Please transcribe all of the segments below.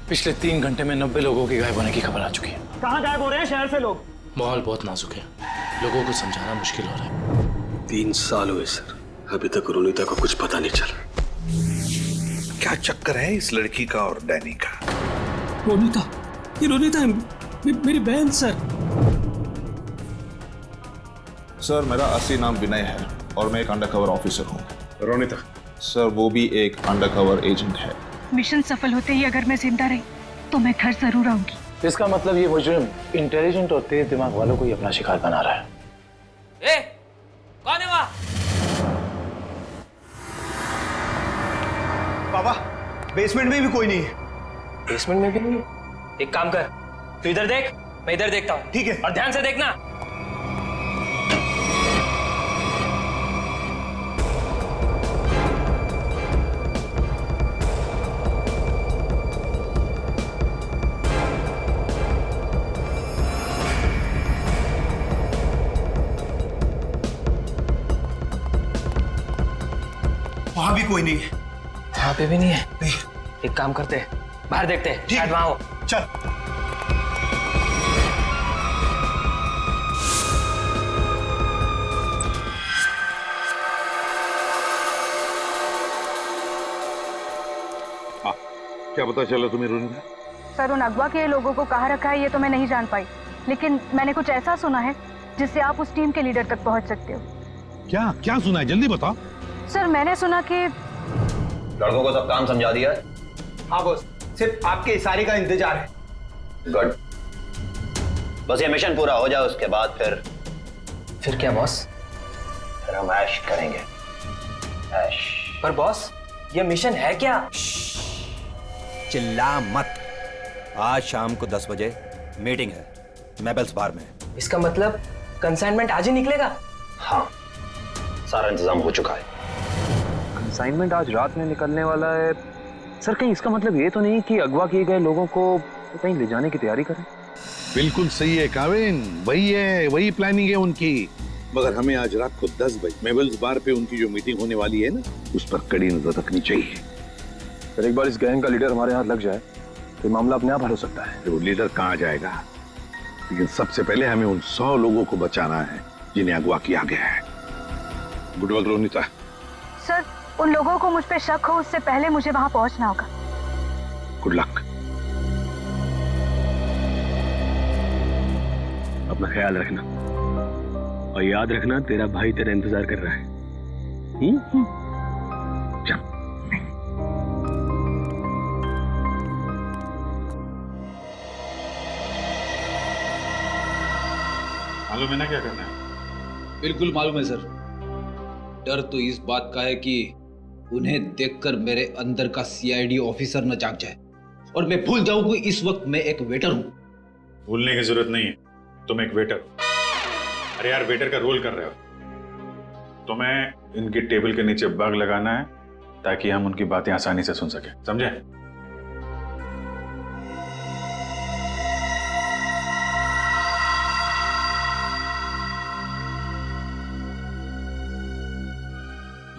पिछले 3 घंटे में 90 लोगों के गायब होने की खबर आ चुकी है। कहाँ गायब हो रहे हैं शहर से लोग? माहौल बहुत नाजुक है, लोगों को समझाना मुश्किल हो रहा है। 3 साल हुए सर, अभी तक रोनिता को कुछ पता नहीं चला। क्या चक्कर है इस लड़की का और डैनी का? रोनिता, ये रोनिता है, मेरी बहन सर। सर मेरा असली नाम विनय है और मैं एक अंडरकवर ऑफिसर हूँ। रोनिता? सर वो भी एक अंडरकवर एजेंट है। मिशन सफल होते ही अगर मैं जिंदा रही तो मैं घर जरूर आऊंगी। इसका मतलब ये मुजरिम इंटेलिजेंट और तेज दिमाग वालों को ही अपना शिकार बना रहा है। ए, कौन है वहाँ? पापा, बेसमेंट में भी कोई नहीं है। बेसमेंट में भी नहीं? एक काम कर, तू इधर देख, मैं इधर देखता हूँ। ठीक है। और ध्यान से देखना। वहां भी कोई नहीं है। वहां पे भी नहीं है? नहीं। एक काम करते हैं, बाहर देखते हैं, शायद वहां हो। चल। हाँ, क्या पता चला तुम्हें रोनिता? सर उन अगवा के लोगों को कहाँ रखा है ये तो मैं नहीं जान पाई, लेकिन मैंने कुछ ऐसा सुना है जिससे आप उस टीम के लीडर तक पहुंच सकते हो। क्या क्या सुना है, जल्दी बताओ। सर मैंने सुना कि लड़कों को सब काम समझा दिया है? हाँ बॉस, सिर्फ आपके इशारे का इंतजार है। गुड। बस ये मिशन पूरा हो जाए उसके बाद फिर क्या बॉस? फिर हम ऐश करेंगे। ऐश। पर बॉस, ये मिशन है क्या? चिल्ला मत। आज शाम को 10 बजे मीटिंग है मेबल्स बार में। इसका मतलब कंसाइनमेंट आज ही निकलेगा? हाँ, सारा इंतजाम हो चुका है। कंसाइनमेंट आज रात में निकलने वाला है। सर कहीं इसका मतलब ये तो नहीं कि अगवा किए गए लोगों को कहीं ले जाने की तैयारी करें? बिल्कुल सही है काविन, वही है, वही प्लानिंग है उनकी। मगर हमें आज रात को 10 बजे मेबल्स बार पे उनकी जो मीटिंग होने वाली है ना, उस पर कड़ी नजर रखनी चाहिए। सर एक बार इस गैंग का लीडर हमारे हाथ लग जाए तो मामला अपने आप हल हो सकता है। वो लीडर कहाँ जाएगा, लेकिन सबसे पहले हमें उन 100 लोगों को बचाना है जिन्हें अगवा किया गया है। Good work Ronita. सर उन लोगों को मुझ पे शक हो उससे पहले मुझे वहां पहुंचना होगा। Good luck. अपना ख्याल रखना और याद रखना तेरा भाई तेरा इंतजार कर रहा है। चल। मालूम है ना क्या करना है? बिल्कुल मालूम है सर। डर तो इस बात का है कि उन्हें देखकर मेरे अंदर का सीआईडी ऑफिसर न जाग जाए और मैं भूल जाऊं कि इस वक्त मैं एक वेटर हूं। भूलने की जरूरत नहीं है, तुम एक वेटर हो। अरे यार, वेटर का रोल कर रहे हो। तुम्हें इनकी टेबल के नीचे बग लगाना है ताकि हम उनकी बातें आसानी से सुन सके, समझे?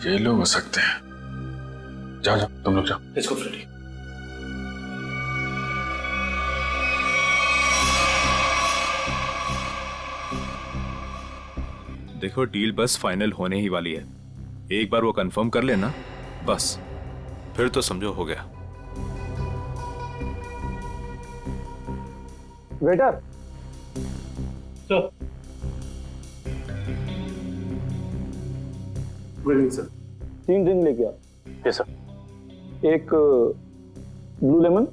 ये लोग हो सकते हैं। जाओ जाओ, तुम लोग जाओ। इसको फ्रेडी। देखो डील बस फाइनल होने ही वाली है, एक बार वो कंफर्म कर लेना बस, फिर तो समझो हो गया। Waiter sir. Good evening sir. 3 drink लेके आ। Yes sir. एक ब्लू लेमन,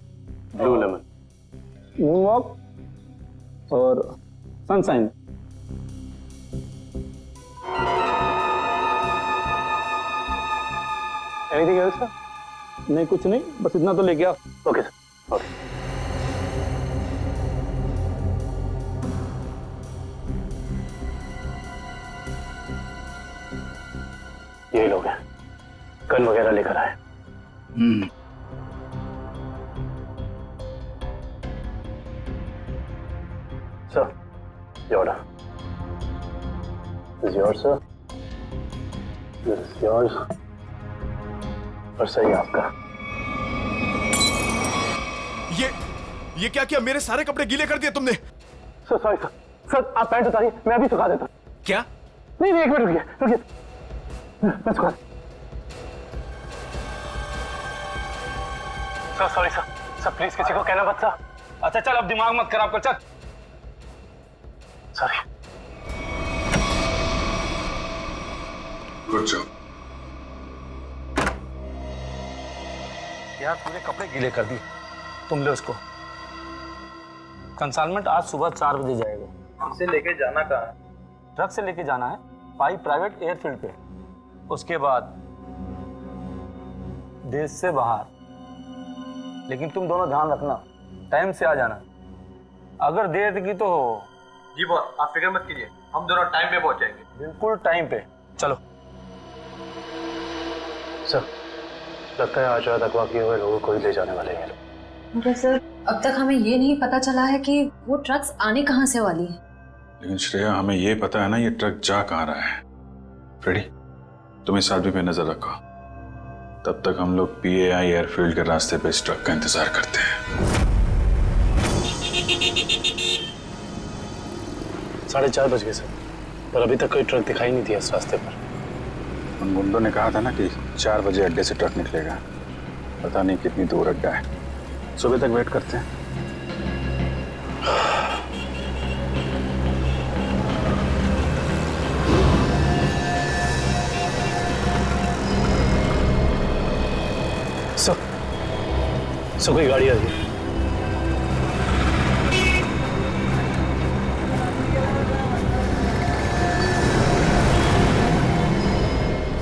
मून वॉक और सनशाइन। Anything else sir? नहीं कुछ नहीं, बस इतना तो लेके आ। Okay sir. ओके। यही लोग हैं, गन वगैरह लेकर आए। Sir, your order. This is yours, sir. This is yours. और सही आपका। ये क्या किया? मेरे सारे कपड़े गीले कर दिए तुमने। सर सॉरी सर, सर आप पैंट उतारिए, मैं अभी सुखा देता हूँ। क्या? नहीं नहीं, एक मिनट रुकिए रुकिए, मैं सुखा। Sir sorry sir, sir please किसी को कहना मत सर। अच्छा चल, अब दिमाग मत खराब कर, चल। सॉरी। Good job. यार पूरे कपड़े गीले कर दिए, तुम ले उसको। कंसाइनमेंट आज सुबह 4 बजे जाएगा। इसे लेके जाना कहाँ है? ट्रक से लेके जाना है 5 प्राइवेट एयरफील्ड पे। उसके बाद देश से बाहर। लेकिन तुम दोनों ध्यान रखना, टाइम से आ जाना। अगर देर की तो जी बॉस, आप फिक्र मत कीजिए, हम दोनों टाइम पे पहुंचेंगे। बिल्कुल टाइम पे। चलो। सर लगता है आज रात अगवा किए हुए लोगों को ही ले जाने वाले हैं। मगर सर अब तक हमें ये नहीं पता चला है कि वो ट्रक्स आने कहाँ से वाली है। लेकिन श्रेया, हमें ये पता है ना ये ट्रक जा कहाँ रहा है। फ्रेडी, तुम इस आदमी पे नजर रखो, तब तक हम लोग PAI एयरफील्ड के रास्ते पे इस ट्रक का इंतजार करते हैं। 4:30 बज गए सर, पर अभी तक कोई ट्रक दिखाई नहीं दिया इस रास्ते पर। उन गुंडों ने कहा था ना कि 4 बजे अड्डे से ट्रक निकलेगा। पता नहीं कितनी दूर अड्डा है, सुबह तक वेट करते हैं। सो कोई गाड़ी आ रही है।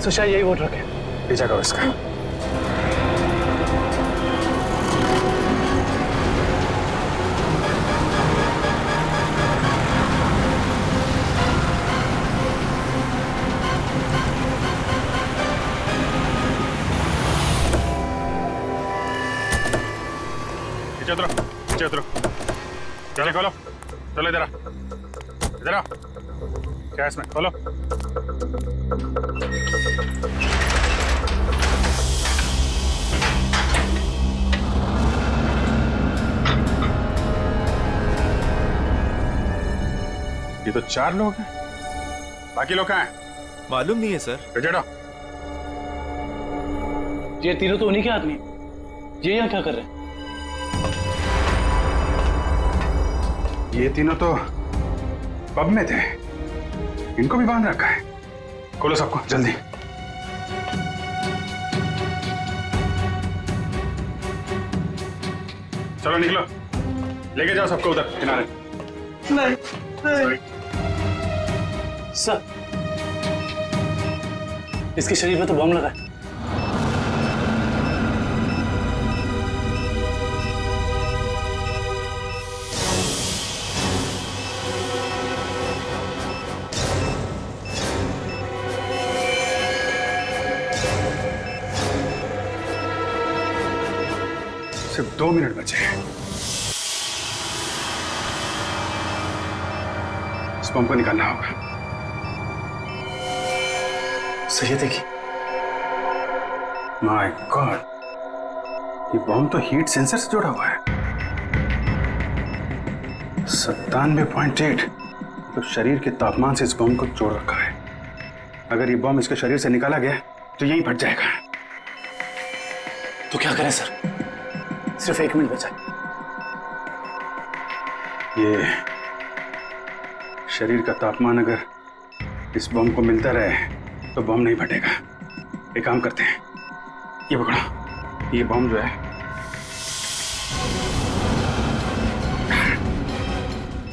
तो शायद यही वो ट्रक है। पीछा करो इसका। पीछे उतरो, पीछे उतरो। चलो खोलो, चलो इधर आ, इधर आ। क्या इसमें? खोलो। ये तो 4 लोग हैं, बाकी लोग कहाँ हैं? मालूम नहीं है सर। चढ़ो। ये तीनों तो उन्हीं के आदमी। ये यहाँ क्या कर रहे हैं? ये तीनों तो पब में थे, इनको भी बांध रखा है। खोलो सबको जल्दी। चलो निकलो, लेके जाओ सबको उधर किनारे। नहीं नहीं सर, इसके शरीर पे तो बम लगा है। सिर्फ 2 मिनट बचे हैं। इस बम को निकालना होगा। सही देखिए। माय गॉड, ये बम तो हीट सेंसर से जुड़ा हुआ है। 97.8 तो शरीर के तापमान से इस बम को जोड़ रखा है। अगर ये बम इसके शरीर से निकाला गया तो यहीं फट जाएगा। तो क्या करें सर? सिर्फ 1 मिनट बचा। ये शरीर का तापमान अगर इस बम को मिलता रहे तो बम नहीं फटेगा। एक काम करते हैं, ये पकड़ो, ये बम जो है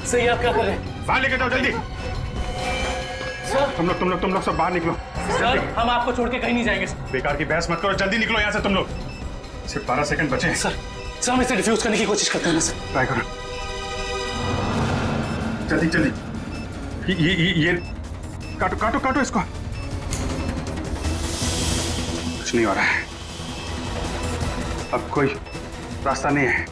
सही। आप क्या कर रहे हैं? बाहर लेके जाओ जल्दी। सर तुम लोग सब बाहर निकलो। सर हम आपको छोड़ के कहीं नहीं जाएंगे। बेकार की बहस मत करो, जल्दी निकलो यहाँ से तुम लोग। सिर्फ 12 सेकंड बचे हैं। सर हम इसे डिफ्यूज करने की कोशिश करते हैं ना सर। ट्राई करो जल्दी जल्दी। ये काटो काटो काटो इसको। कुछ नहीं हो रहा है, अब कोई रास्ता नहीं है।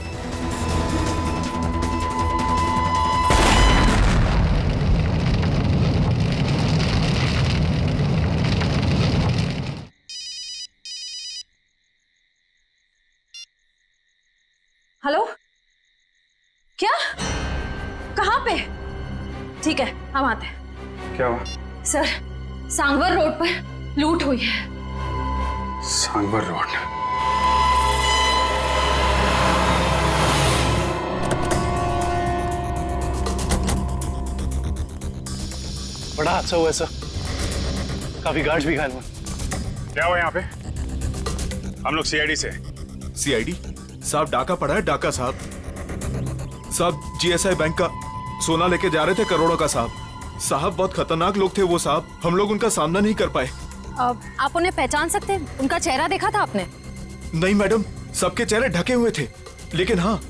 हेलो पे? ठीक है, हम आते हैं। क्या हुआ? सर, सांगवर रोड पर लूट हुई है। सांगवर रोड? बड़ा हादसा हुआ है सर, काफी गार्ड्स भी घायल हुए। क्या हुआ यहाँ पे? हम लोग सीआईडी से। सीआईडी साहब, डाका पड़ा है, डाका साहब जीएसआई बैंक का सोना लेके जा रहे थे, करोड़ों का साहब बहुत खतरनाक लोग थे वो साहब, हम लोग उनका सामना नहीं कर पाए। आप उन्हें पहचान सकते हैं? उनका चेहरा देखा था आपने? नहीं मैडम, सबके चेहरे ढके हुए थे, लेकिन हाँ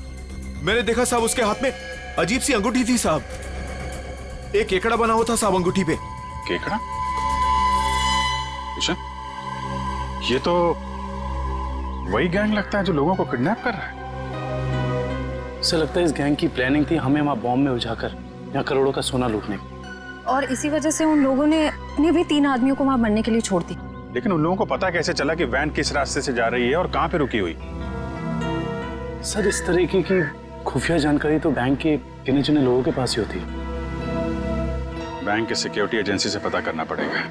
मैंने देखा साहब उसके हाथ में अजीब सी अंगूठी थी साहब, एक केकड़ा बना हुआ था साहब अंगूठी पे। केकड़ा? ये तो वही गैंग लगता है जो लोगों को किडनैप कर रहा है। उसे लगता है इस गैंग की प्लानिंग थी हमें वहां बॉम्ब में उलझाकर यहाँ करोड़ों का सोना लूटने की, और इसी वजह से उन लोगों ने अपने भी 3 आदमियों को वहां मरने के लिए छोड़ दी। लेकिन उन लोगों को पता कैसे चला कि वैन किस रास्ते से जा रही है और कहां पे रुकी हुई? सर, इस तरीके की खुफिया जानकारी तो बैंक के गिने चुने लोगों के पास ही होती है। बैंक के सिक्योरिटी एजेंसी से पता करना पड़ेगा।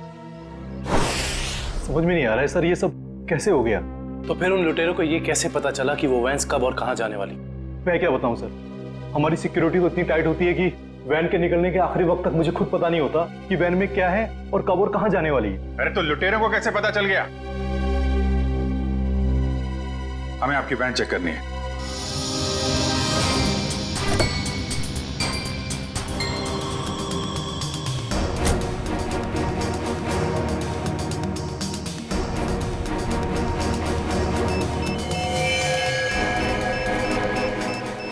समझ में नहीं आ रहा है सर, ये सब कैसे हो गया? तो फिर उन लुटेरों को ये कैसे पता चला कि वो वैन कब और कहां जाने वाली? मैं क्या बताऊं सर, हमारी सिक्योरिटी तो इतनी टाइट होती है कि वैन के निकलने के आखिरी वक्त तक मुझे खुद पता नहीं होता कि वैन में क्या है और कब और कहां जाने वाली है। अरे तो लुटेरों को कैसे पता चल गया? हमें आपकी वैन चेक करनी है।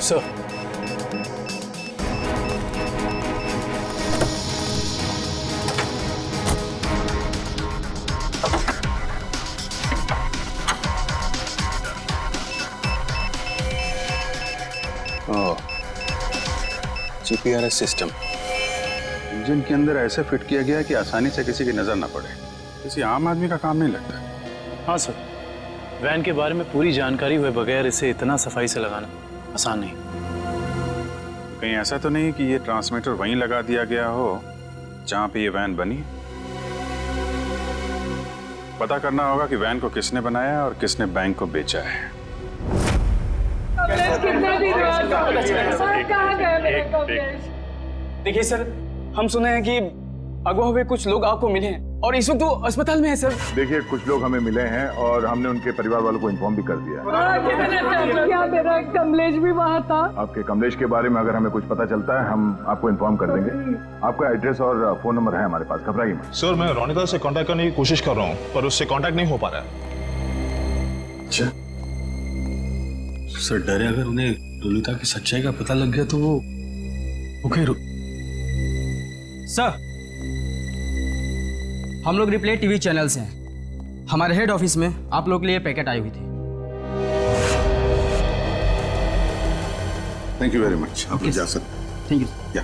सर, जीपीआरएस सिस्टम इंजन के अंदर ऐसे फिट किया गया कि आसानी से किसी की नजर ना पड़े, किसी आम आदमी का काम नहीं लगता। हाँ सर, वैन के बारे में पूरी जानकारी हुए बगैर इसे इतना सफाई से लगाना आसान नहीं। कहीं ऐसा तो नहीं कि ये ट्रांसमीटर वहीं लगा दिया गया हो जहां पे ये वैन बनी? पता करना होगा कि वैन को किसने बनाया और किसने बैंक को बेचा है। देखिए सर, हम सुने हैं कि अगवा हुए कुछ लोग आपको मिले हैं और इस वक्त वो अस्पताल में है सर। देखिए, कुछ लोग हमें मिले हैं और हमने उनके परिवार वालों को इन्फॉर्म भी कर दिया है। मेरा कमलेश भी वहाँ था। आपके कमलेश के बारे में अगर हमें कुछ पता चलता है हम आपको इन्फॉर्म कर देंगे। आपका एड्रेस और फोन नंबर है हमारे पास, घबराइए मत। सर, मैं रोनिता से कांटेक्ट करने की कोशिश कर रहा हूँ पर उससे कांटेक्ट नहीं हो पा रहा है। अच्छा सर, डरे अगर उन्हें रोनिता की सच्चाई का पता लग गया तो वो सर, हम लोग रिप्ले टीवी चैनल से हैं। हमारे हेड ऑफिस में आप लोग के लिए पैकेट आई हुई थी। Thank you very much. आप लोग जा सकते हैं। Thank you. या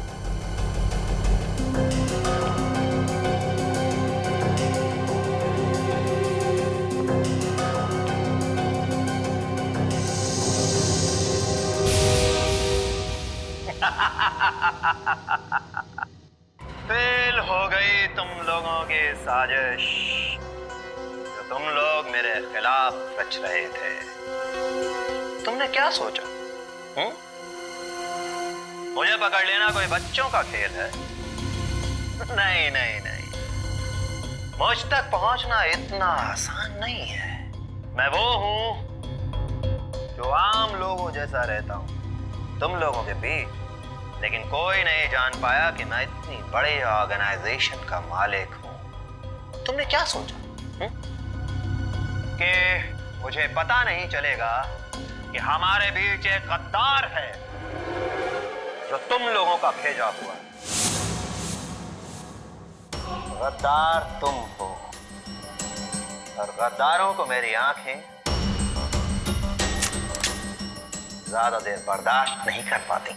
फेल हो गई तुम लोगों की साजिश जो तुम लोग मेरे खिलाफ रच रहे थे। तुमने क्या सोचा? मुझे पकड़ लेना कोई बच्चों का खेल है? नहीं नहीं नहीं, मुझ तक पहुंचना इतना आसान नहीं है। मैं वो हूं जो आम लोगों जैसा रहता हूं तुम लोगों के बीच, लेकिन कोई नहीं जान पाया कि मैं इतनी बड़े ऑर्गेनाइजेशन का मालिक हूं। तुमने क्या सोचा कि मुझे पता नहीं चलेगा कि हमारे बीच एक गद्दार है जो तुम लोगों का भेजा हुआ है? गद्दार तुम हो और गद्दारों को मेरी आंखें ज्यादा देर बर्दाश्त नहीं कर पाती।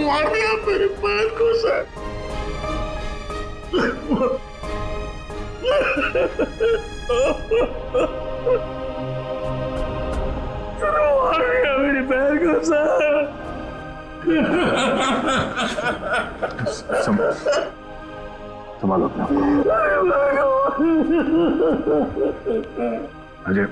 मार दिया मेरे पैर को सर। मार दिया मेरे पैर को सर। संभालो अपना अजय।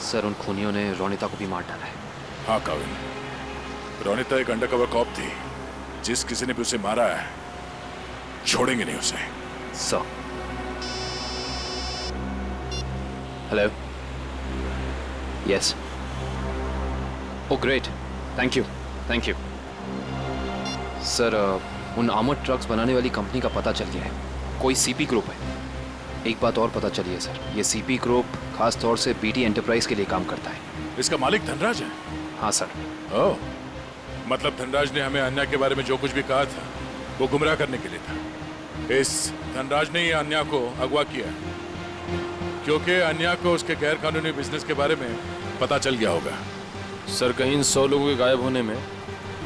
सर उन खूनियों ने रोनिता को भी मार डाला है। हाँ काविन, रोनिता एक अंडरकवर कॉप थी। जिस किसी ने भी उसे मारा है छोड़ेंगे नहीं उसे। Sir hello, yes, oh great, thank you thank you. Sir उन आर्मर्ड ट्रक्स बनाने वाली कंपनी का पता चल गया है, कोई सीपी ग्रुप है। एक बात और पता चली है सर, ये सीपी ग्रुप खास तौर से बीटी एंटरप्राइज के लिए काम करता है। इसका मालिक धनराज है? हाँ सर। ओह, मतलब धनराज ने हमें अन्या के बारे में जो कुछ भी कहा था वो गुमराह करने के लिए था। इस धनराज ने ही अन्या को अगवा किया क्योंकि अन्या को उसके गैर कानूनी बिजनेस के बारे में पता चल गया होगा। सर कहीं इन 100 लोगों के गायब होने में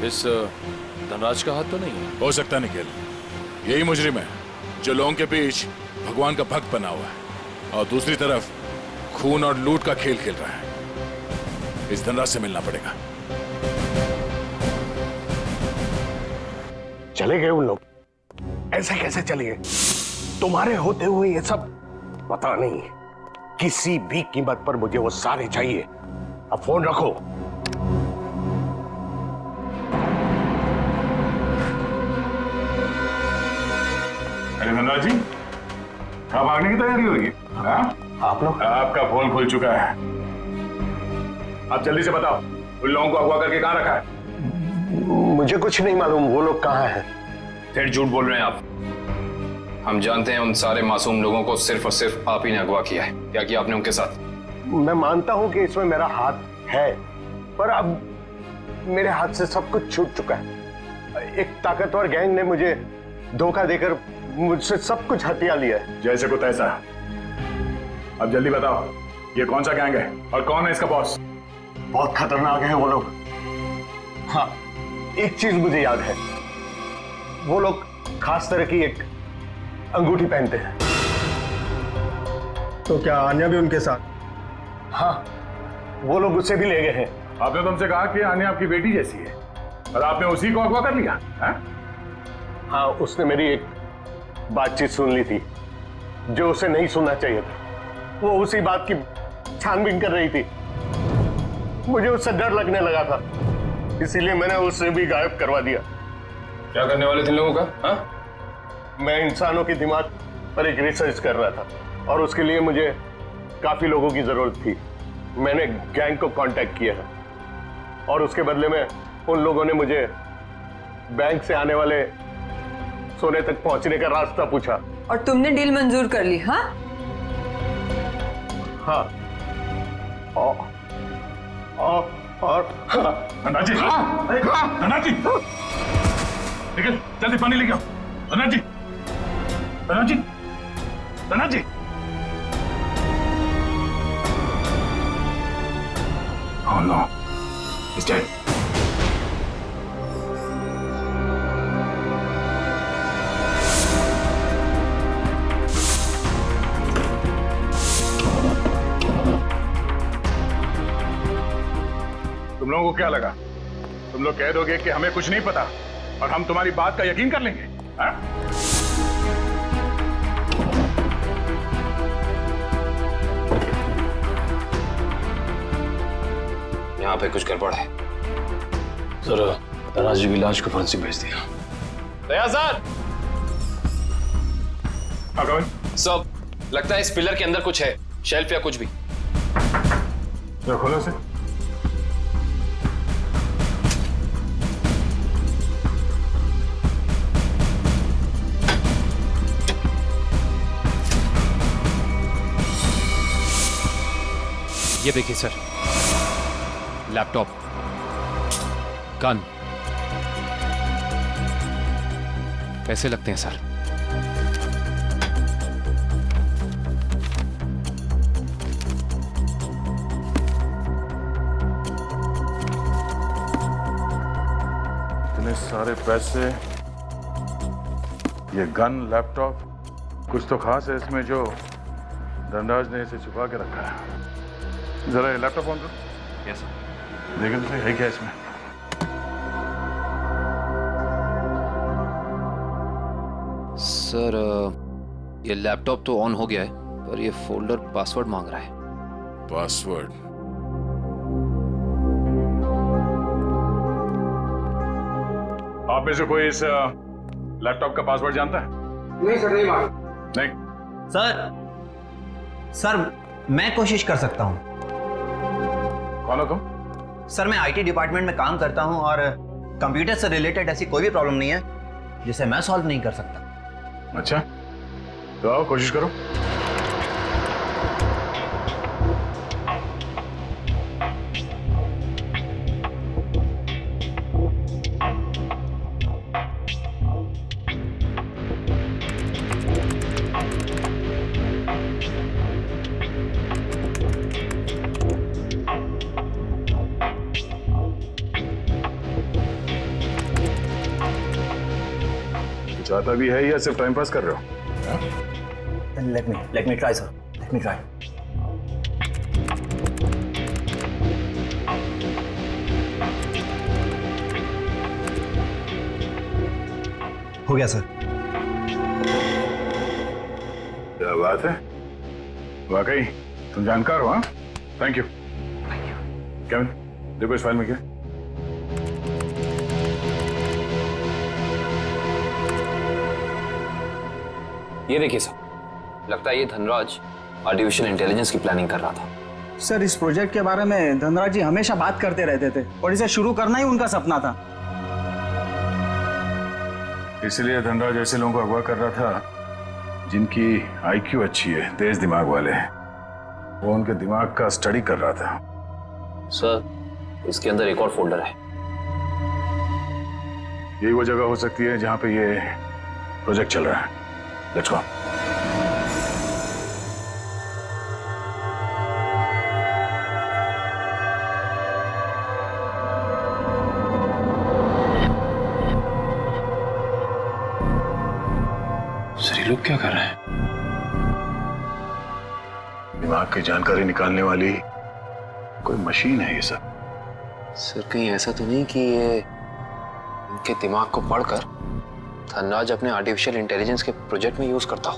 इस धनराज का हाथ तो नहीं है? हो सकता निखिल, यही मुजरिम है जो लोगों के बीच भगवान का भक्त बना हुआ है और दूसरी तरफ खून और लूट का खेल खेल रहा है। इस धनराज से मिलना पड़ेगा। चले गए उन लोग? ऐसे कैसे चले गए? तुम्हारे होते हुए ये सब पता नहीं। किसी भी कीमत पर मुझे वो सारे चाहिए। अब फोन रखो। अरे धनराज जी, कहाँ भागने की तैयारी हो रही है? आप लोग? आपका फोन खुल चुका है। आप जल्दी से बताओ, उन लोगों को अगवा करके कहाँ रखा है? मुझे कुछ नहीं मालूम वो लोग कहाँ हैं। फिर झूठ बोल रहे हैं आप। हम जानते हैं उन सारे मासूम लोगों को सिर्फ और सिर्फ आप ही ने अगवा किया है। क्या किया आपने उनके साथ? मैं मानता हूं कि इसमें मेरा हाथ है, पर अब मेरे हाथ से सब कुछ छूट चुका है। एक ताकतवर गैंग ने मुझे धोखा देकर मुझसे सब कुछ हथिया लिया है। जैसे को तैसा। अब जल्दी बताओ, ये कौन सा गैंग है और कौन है इसका बॉस? बहुत खतरनाक है वो लोग। हाँ, एक चीज मुझे याद है, वो लोग खास तरह की एक अंगूठी पहनते हैं। तो क्या आन्या भी उनके साथ? हाँ, वो लोग उसे भी ले गए हैं। आपने तुमसे कहा कि आन्या आपकी बेटी जैसी है और आपने उसी को अगवा कर लिया है? हाँ, उसने मेरी एक बातचीत सुन ली थी जो उसे नहीं सुनना चाहिए था। वो उसी बात की छानबीन कर रही थी। मुझे उससे डर लगने लगा था, इसीलिए मैंने उसे भी गायब करवा दिया। क्या करने वाले थे इन लोगों का? हाँ? मैं इंसानों के दिमाग पर एक रिसर्च कर रहा था और उसके लिए मुझे काफी लोगों की जरूरत थी। मैंने गैंग को कांटेक्ट किया और उसके बदले में उन लोगों ने मुझे बैंक से आने वाले सोने तक पहुंचने का रास्ता पूछा। और तुमने डील मंजूर कर ली? हाँ हाँ। और धनराज जी, धनराज जी, निकल जल्दी पानी लेके आओ। धनराज जी, धनराज जी, धनराज जी। Oh no, he's dead. तुम लोगों को क्या लगा? तुम लोग कह दोगे कि हमें कुछ नहीं पता और हम तुम्हारी बात का यकीन कर लेंगे? हाँ? यहाँ पे कुछ गड़बड़ है। सर, धनराज जी की लाश को फोरेंसिक भेज दिया। दया सर, सब लगता है इस पिलर के अंदर कुछ है, शेल्फ या कुछ भी। तो खोलो से। ये देखिए सर, लैपटॉप, गन, पैसे लगते हैं सर। इतने सारे पैसे, ये गन, लैपटॉप, कुछ तो खास है इसमें जो धनराज ने इसे छुपा के रखा है। जरा ये लैपटॉप ऑन करो। Yes sir. देखें तो है क्या इसमें। सर ये लैपटॉप तो ऑन हो गया है, पर ये फोल्डर पासवर्ड मांग रहा है। पासवर्ड? आप में से कोई इस लैपटॉप का पासवर्ड जानता है? नहीं सर, नहीं मालूम। नहीं सर मैं कोशिश कर सकता हूँ। कौन हो तुम? सर मैं आईटी डिपार्टमेंट में काम करता हूँ और कंप्यूटर से रिलेटेड ऐसी कोई भी प्रॉब्लम नहीं है जिसे मैं सॉल्व नहीं कर सकता। अच्छा, तो आओ कोशिश करो। चाहता भी है या सिर्फ टाइम पास कर रहे हो? Let me try, sir. Let me try. हो गया सर। क्या बात है, वाकई तुम जानकार हो। हाँ, थैंक यू। केविन, देखो इस फाइल में क्या। ये देखिए सर, लगता है ये धनराज आर्टिफिशियल इंटेलिजेंस की प्लानिंग कर रहा था। सर इस प्रोजेक्ट के बारे में धनराज जी हमेशा बात करते रहते थे और इसे शुरू करना ही उनका सपना था। इसलिए धनराज ऐसे लोगों को अगवा कर रहा था जिनकी आईक्यू अच्छी है, तेज दिमाग वाले हैं। वो उनके दिमाग का स्टडी कर रहा था। सर इसके अंदर एक और फोल्डर है। यही वो जगह हो सकती है जहां पे ये प्रोजेक्ट चल रहा है। Let's go. सर ये लोग क्या कर रहे हैं? दिमाग की जानकारी निकालने वाली कोई मशीन है ये सब। सर कहीं ऐसा तो नहीं कि ये इनके दिमाग को पढ़कर धनराज अपने आर्टिफिशियल इंटेलिजेंस के प्रोजेक्ट में यूज करता हो?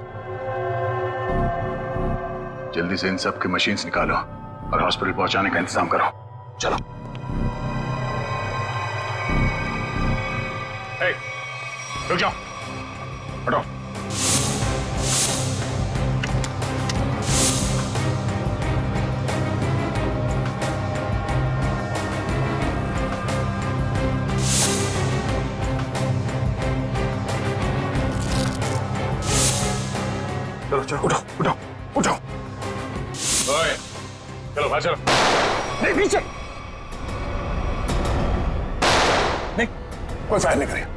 जल्दी से इन सब की मशीन्स निकालो और हॉस्पिटल पहुंचाने का इंतजाम करो। चलो। रुक जाओ, हटो। चलो चलो, उठो उठो उठो। ओए, चलो बाहर चलो। नहीं पीछे। नहीं, कोई फायर नहीं करेगा।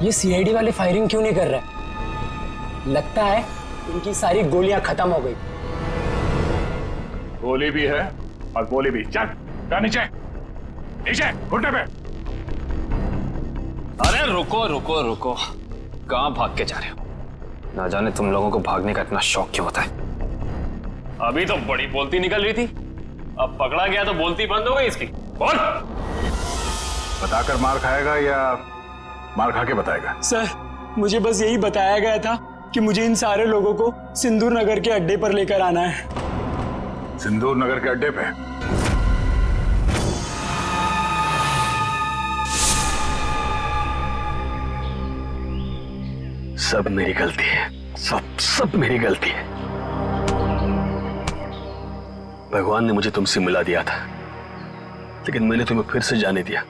ये सीआईडी वाले फायरिंग क्यों नहीं कर रहे? लगता है इनकी सारी गोलियां खत्म हो गई। गोली भी है और गोली भी। चल नीचे नीचे, घुटने पे। अरे रुको रुको रुको, कहाँ भाग के जा रहे हो? ना जाने तुम लोगों को भागने का इतना शौक क्यों होता है। अभी तो बड़ी बोलती निकल रही थी, अब पकड़ा गया तो बोलती बंद हो गई इसकी। बोल। बताकर मार खाएगा या मार खा के बताएगा? सर मुझे बस यही बताया गया था कि मुझे इन सारे लोगों को सिंदूर नगर के अड्डे पर लेकर आना है। सिंदूर नगर के अड्डे पे? सब मेरी गलती है, सब मेरी गलती है। भगवान ने मुझे तुमसे मिला दिया था, लेकिन मैंने तुम्हें फिर से जाने दिया।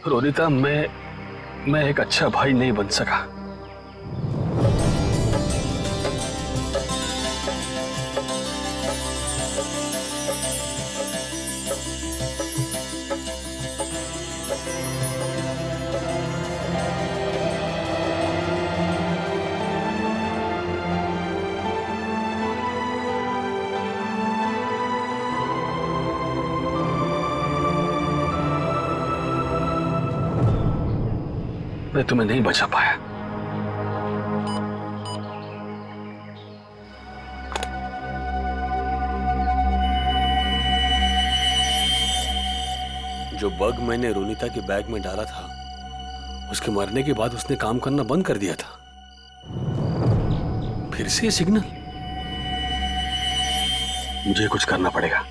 रोनिता, मैं एक अच्छा भाई नहीं बन सका। मैं तुम्हें नहीं बचा पाया। जो बग मैंने रोनिता के बैग में डाला था, उसके मरने के बाद उसने काम करना बंद कर दिया था। फिर से ये सिग्नल, मुझे कुछ करना पड़ेगा।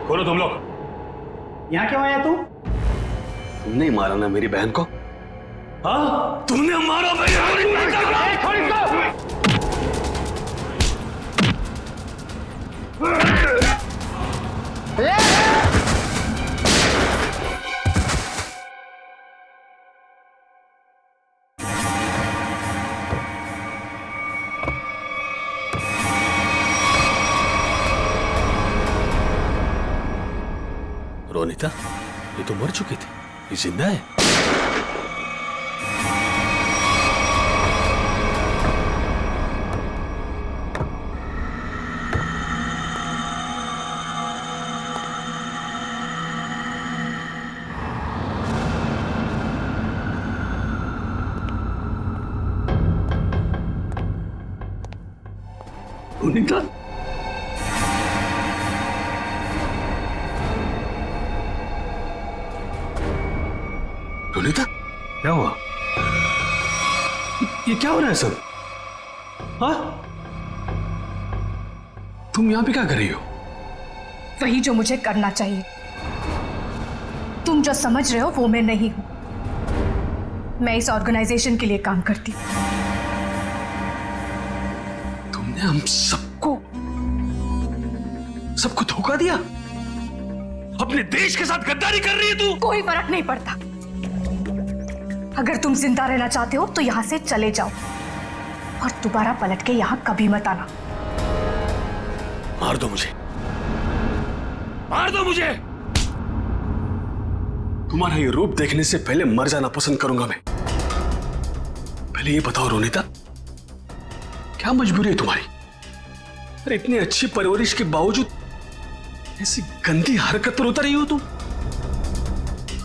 खोलो तुम लोग। यहाँ क्यों आया तू? तुमने मारा ना मेरी बहन को? हाँ, तुमने मारा मेरी रोनिता, ये तो मर चुकी थी, ये जिंदा है। रोनिता, रोनिता, क्या हुआ? ये क्या हो रहा है सब? हाँ? तुम यहां पे क्या कर रही हो? वही जो मुझे करना चाहिए। तुम जो समझ रहे हो वो मैं नहीं हूं। मैं इस ऑर्गेनाइजेशन के लिए काम करती हूं। तुमने हम सबको धोखा दिया? अपने देश के साथ गद्दारी कर रही है तू? कोई फर्क नहीं पड़ता। अगर तुम जिंदा रहना चाहते हो तो यहां से चले जाओ और दोबारा पलट के यहां कभी मत आना। मार दो मुझे, मार दो मुझे। तुम्हारा ये रूप देखने से पहले मर जाना पसंद करूंगा मैं। पहले ये बताओ रोनिता, क्या मजबूरी है तुम्हारी? अरे इतनी अच्छी परवरिश के बावजूद ऐसी गंदी हरकत पर उतर रही हो तुम?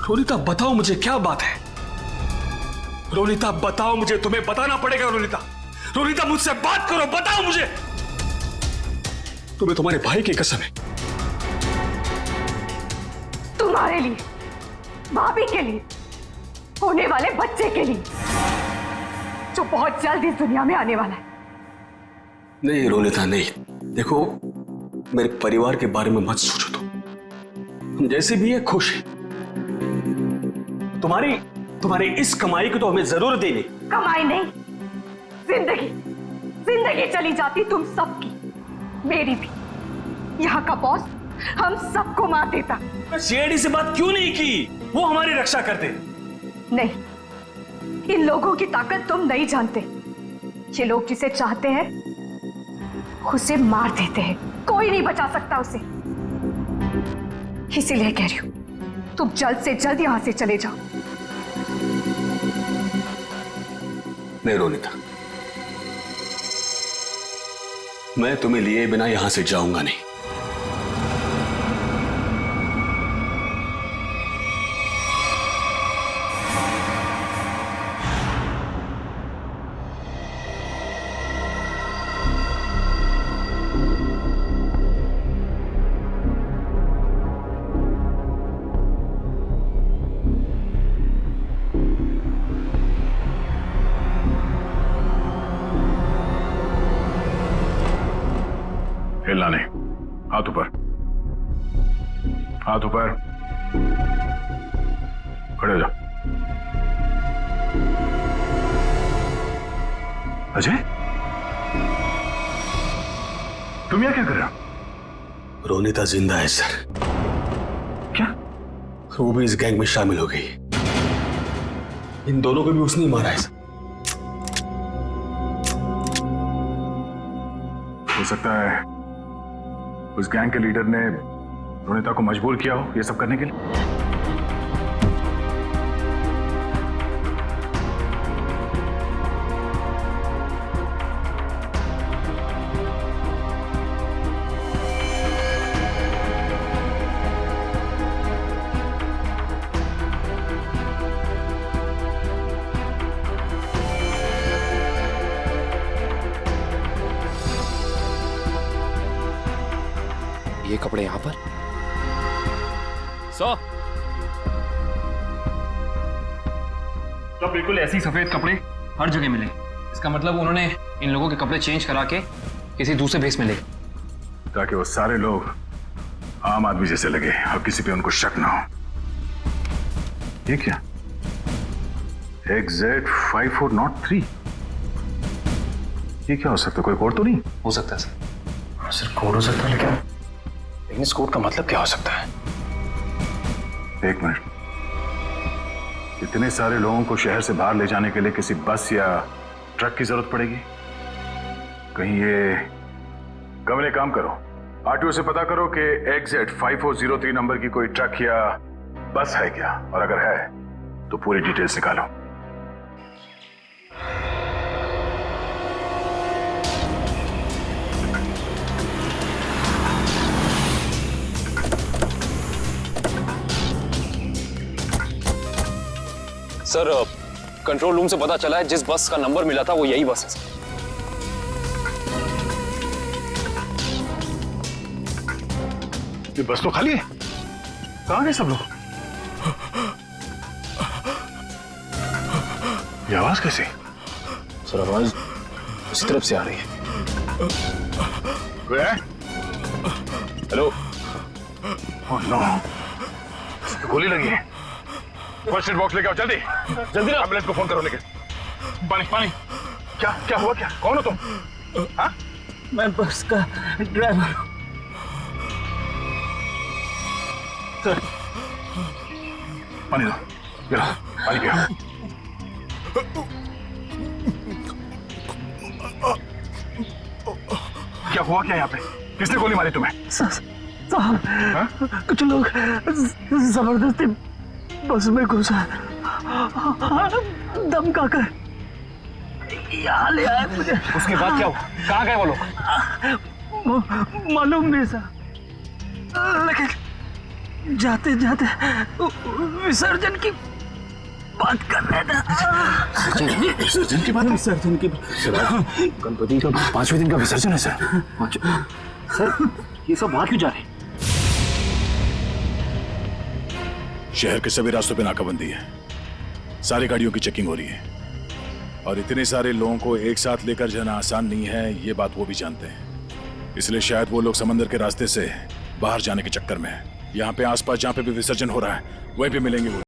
रोनिता बताओ मुझे, क्या बात है? रोनिता बताओ मुझे, तुम्हें बताना पड़ेगा। रोनिता, रोनिता मुझसे बात करो, बताओ मुझे। तुम्हें तुम्हारे भाई की कसम है। तुम्हारे लिए, भाभी के लिए, होने वाले बच्चे के लिए जो बहुत जल्द इस दुनिया में आने वाला है। नहीं रोनिता, नहीं। देखो, मेरे परिवार के बारे में मत सोचो। हम जैसे भी है खुश है। तुम्हारी इस कमाई को तो हमें जरूर देनी। कमाई नहीं, जिंदगी। जिंदगी चली जाती तुम सबकी, मेरी भी। यहाँ का बॉस हम सबको मार देता। सीआईडी से बात क्यों नहीं की? वो हमारी रक्षा करते। नहीं, इन लोगों की ताकत तुम नहीं जानते। ये लोग जिसे चाहते हैं उसे मार देते हैं। कोई नहीं बचा सकता उसे। इसीलिए कह रही हूं, तुम जल्द से जल्द यहां से चले जाओ। नहीं रोनिता, मैं तुम्हें लिए बिना यहां से जाऊंगा नहीं। हाथ ऊपर, हाथ ऊपर, खड़े हो जाओ। अजय, तुम यहाँ क्या कर रहे हो? रोनिता जिंदा है सर। क्या? वो भी इस गैंग में शामिल हो गई। इन दोनों को भी उसने ही मारा है सर। हो सकता है उस गैंग के लीडर ने रोनिता को मजबूर किया हो ये सब करने के लिए। ये कपड़े यहां पर 100। तो बिल्कुल ऐसे ही सफेद कपड़े हर जगह मिले। इसका मतलब उन्होंने इन लोगों के कपड़े चेंज करा के किसी दूसरे भेस में ले, ताकि वो सारे लोग आम आदमी जैसे लगे और किसी पे उनको शक ना हो। ये क्या? XZ5403, ये क्या हो सकता है? कोई कोड तो नहीं हो सकता है सर? सर कोड हो सकता है, लेकिन इस कोड का मतलब क्या हो सकता है? एक मिनट, इतने सारे लोगों को शहर से बाहर ले जाने के लिए किसी बस या ट्रक की जरूरत पड़ेगी? कहीं ये कमरे काम करो, आरटीओ से पता करो कि XZ5403 नंबर की कोई ट्रक या बस है क्या, और अगर है तो पूरी डिटेल्स निकालो। सर, कंट्रोल रूम से पता चला है जिस बस का नंबर मिला था वो यही बस है सर। ये बस तो खाली है, कहां गए सब लोग? ये आवाज कैसी? सर आवाज उसी तरफ से आ रही है। कोई है? हेलो। ओह नो, गोली लगी है। फर्स्ट एड बॉक्स लेके आओ जल्दी जल्दी। एम्बुलेंस को फोन करो। लेके पानी पानी। क्या क्या हुआ? क्या, कौन हो तुम? हाँ? मैं बस का ड्राइवर हूं सर। पानी दो, ये लो, पानी पियो। क्या हुआ क्या यहाँ पे? किसने गोली मारी तुम्हें? साहब, कुछ लोग जबरदस्ती बस में घुसा, धमका कर यहाँ ले आए मुझे। उसके बाद क्या हुआ? कहाँ गए वो लोग? मालूम नहीं सर, लेकिन जाते जाते विसर्जन की बात कर रहे थे। विसर्जन की बात? विसर्जन की गणपति का 5वें दिन का विसर्जन है सर। सर ये सब बात क्यों जा रही? शहर के सभी रास्तों पे नाकाबंदी है, सारी गाड़ियों की चेकिंग हो रही है, और इतने सारे लोगों को एक साथ लेकर जाना आसान नहीं है, ये बात वो भी जानते हैं। इसलिए शायद वो लोग समंदर के रास्ते से बाहर जाने के चक्कर में हैं। यहाँ पे आसपास जहाँ पे भी विसर्जन हो रहा है वहीं पे मिलेंगे वो।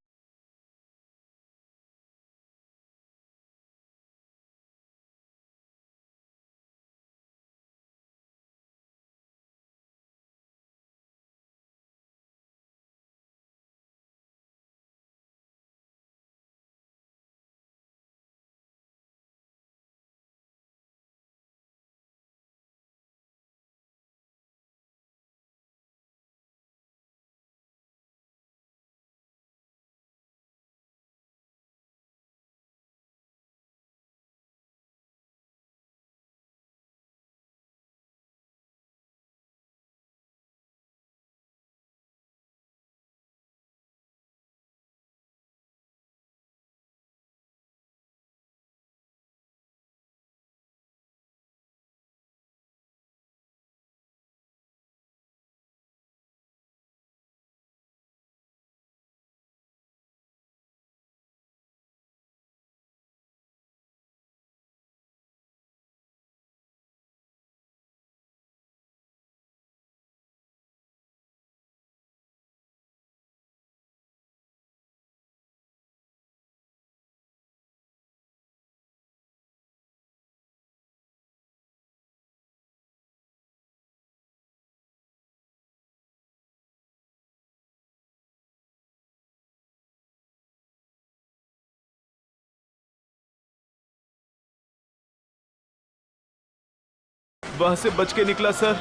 वहां से बच के निकला सर।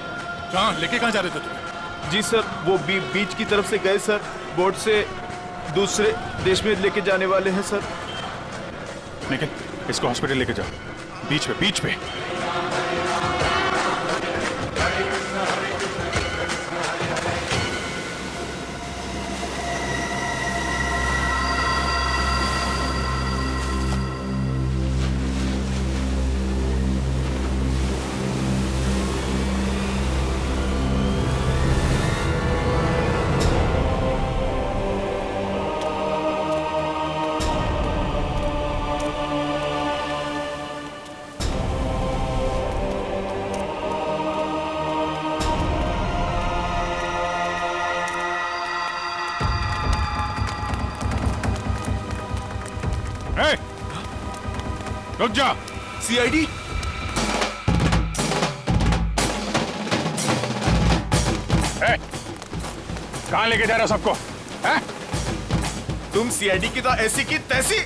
कहाँ लेके कहाँ जा रहे थे तुम? जी सर, वो बीच की तरफ से गए सर, बोट से दूसरे देश में लेके जाने वाले हैं सर। निखिल, इसको हॉस्पिटल लेके जाओ, बीच पे। रुक जा। सीआईडी? कहां लेके जा रहे हो सबको? तुम सीआईडी की तो ऐसी की तैसी।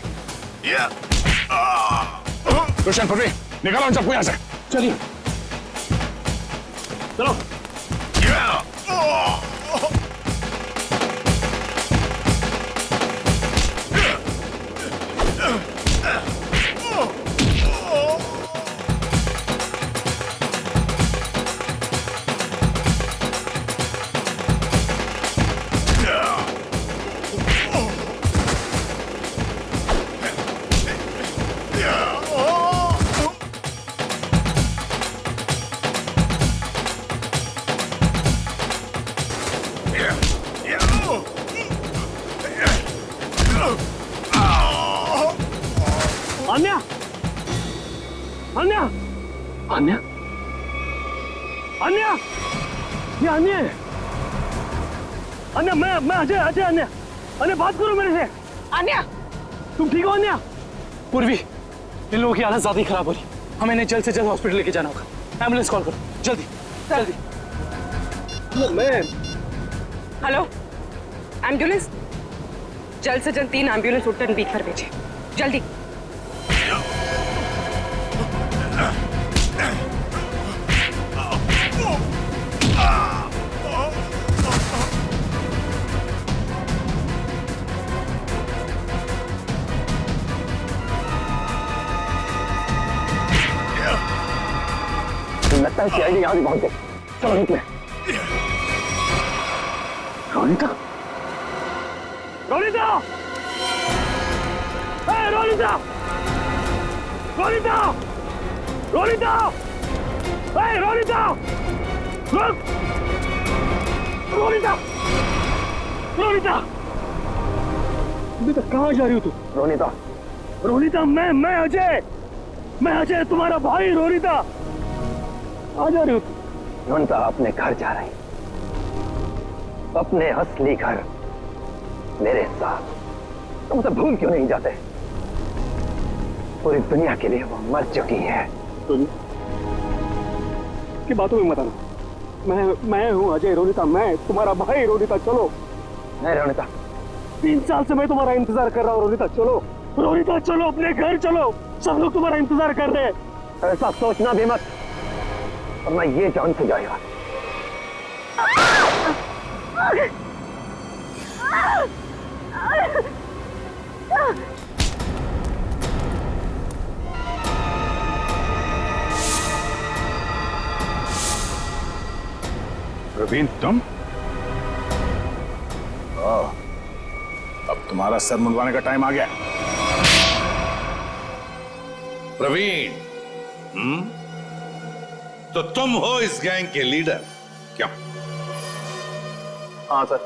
दुष्यंत, पृथ्वी, निकालो उन सबको यहां से। चलिए, चलो। अन्या, अन्या, अन्या, अन्या, ये अन्या है। अन्या, मैं अजय अन्या। अन्या, बात करो मेरे से। अन्या, तुम ठीक हो अन्या? पूर्वी, इन लोगों की हालत ज्यादा ही खराब हो रही, हमें इन्हें जल्द से जल्द हॉस्पिटल लेके जाना होगा। एम्बुलेंस कॉल करो, जल्दी जल्दी। मैं हेलो, एम्बुलेंस, जल्द से जल्द 3 एम्बुलेंस उत्तर बीच पर भेजिए, जल्दी। लगता है सीआईडी यहाँ भी पहुंच गई। चलो निकले। रोनिता, रोनिता, रोनिता, रोनिता, रोनिता, रोनिता, रुक, रोनिता, रोनिता, बेटा कहाँ जा रही हो तू? रोनिता, रोनिता, मैं अजय तुम्हारा भाई। रोनिता, आ जा रही हो? रोनिता अपने घर जा रही, अपने असली घर, मेरे साथ। तुम उसे भूल क्यों नहीं जाते? पूरी दुनिया के लिए वो मर चुकी है। की बातों में मत आना। मैं हूँ अजय। रोनिता, मैं तुम्हारा भाई। रोनिता चलो। नहीं रोनिता, 3 साल से मैं तुम्हारा इंतजार कर रहा हूँ। रोनिता चलो, रोनिता चलो, अपने घर चलो, सब लोग तुम्हारा इंतजार कर रहे हैं। ऐसा सोचना भी मत, और मैं ये जान से जाएगा। प्रवीण, तुम? अब तुम्हारा सर मुंडवाने का टाइम आ गया। प्रवीण, तो तुम हो इस गैंग के लीडर? क्या? हाँ सर,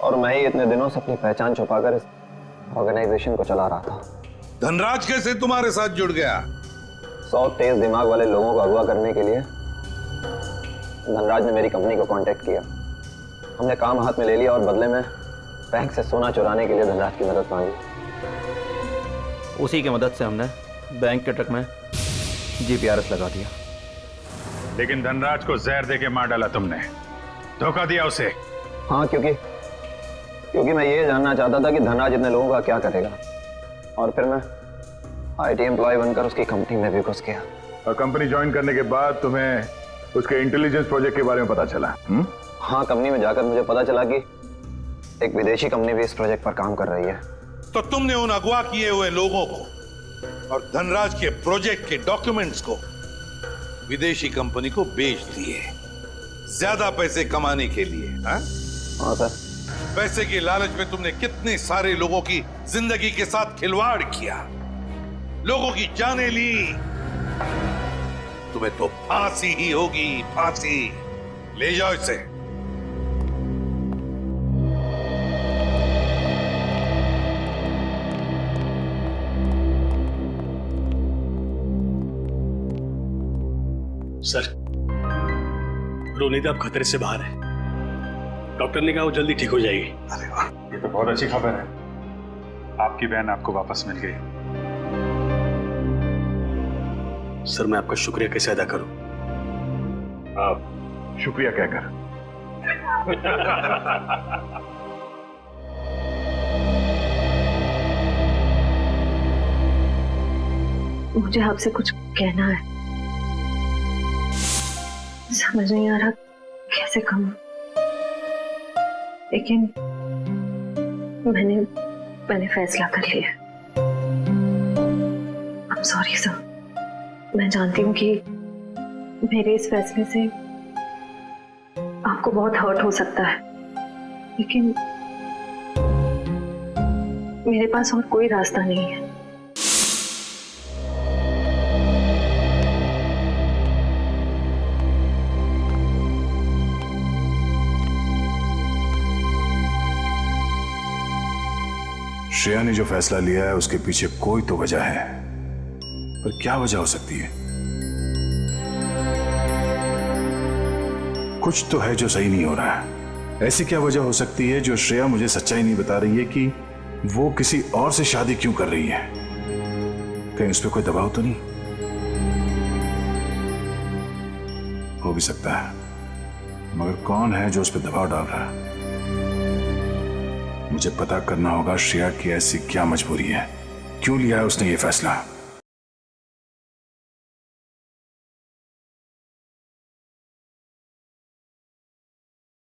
और मैं ही इतने दिनों से अपनी पहचान छुपाकर इस ऑर्गेनाइजेशन को चला रहा था। धनराज कैसे तुम्हारे साथ जुड़ गया? 100 तेज दिमाग वाले लोगों को अगवा करने के लिए धनराज ने मेरी कंपनी को कांटेक्ट किया। हमने काम हाथ में ले लिया और बदले में बैंक से सोना चुराने के लिए धनराज की मदद मांगी। उसी की मदद से हमने बैंक के ट्रक में जीपीआरएस लगा दिया। लेकिन धनराज को जहर देके मार डाला तुमने, धोखा दिया उसे। हाँ, क्योंकि मैं ये जानना चाहता था कि धनराज इतने लोगों का क्या करेगा, और फिर मैं आईटी एम्प्लॉय बनकर उसकी कंपनी में भी घुस गया। और कंपनी ज्वाइन करने के बाद तुम्हें उसके इंटेलिजेंस प्रोजेक्ट के बारे में पता चला? हाँ, कंपनी में जाकर मुझे पता चला कि एक विदेशी कंपनी भी इस प्रोजेक्ट पर काम कर रही है। तो तुमने उन अगवा किए हुए लोगों को और धनराज के प्रोजेक्ट के डॉक्यूमेंट्स को विदेशी कंपनी को बेच दिए, ज्यादा पैसे कमाने के लिए। हाँ सर। पैसे की लालच में तुमने कितने सारे लोगों की जिंदगी के साथ खिलवाड़ किया, लोगों की जानें ली। तुम्हें तो फांसी ही होगी, फांसी। ले जाओ इसे। सर, रोनिता अब खतरे से बाहर है। डॉक्टर ने कहा वो जल्दी ठीक हो जाएगी। अरे वाह, ये तो बहुत अच्छी खबर है। आपकी बहन आपको वापस मिल गई। सर, मैं आपका शुक्रिया कैसे अदा करूं? आप शुक्रिया कहकर। मुझे आपसे कुछ कहना है, समझ नहीं आ रहा कैसे कहूं, लेकिन मैंने फैसला कर लिया। I'm sorry सर, मैं जानती हूँ कि मेरे इस फैसले से आपको बहुत हर्ट हो सकता है, लेकिन मेरे पास और कोई रास्ता नहीं है। श्रेया ने जो फैसला लिया है उसके पीछे कोई तो वजह है, पर क्या वजह हो सकती है? कुछ तो है जो सही नहीं हो रहा है। ऐसी क्या वजह हो सकती है जो श्रेया मुझे सच्चाई नहीं बता रही है कि वो किसी और से शादी क्यों कर रही है? कहीं उस पर कोई दबाव तो नहीं? हो भी सकता है, मगर कौन है जो उस पर दबाव डाल रहा है? मुझे पता करना होगा श्रेया की ऐसी क्या मजबूरी है, क्यों लिया है उसने ये फैसला।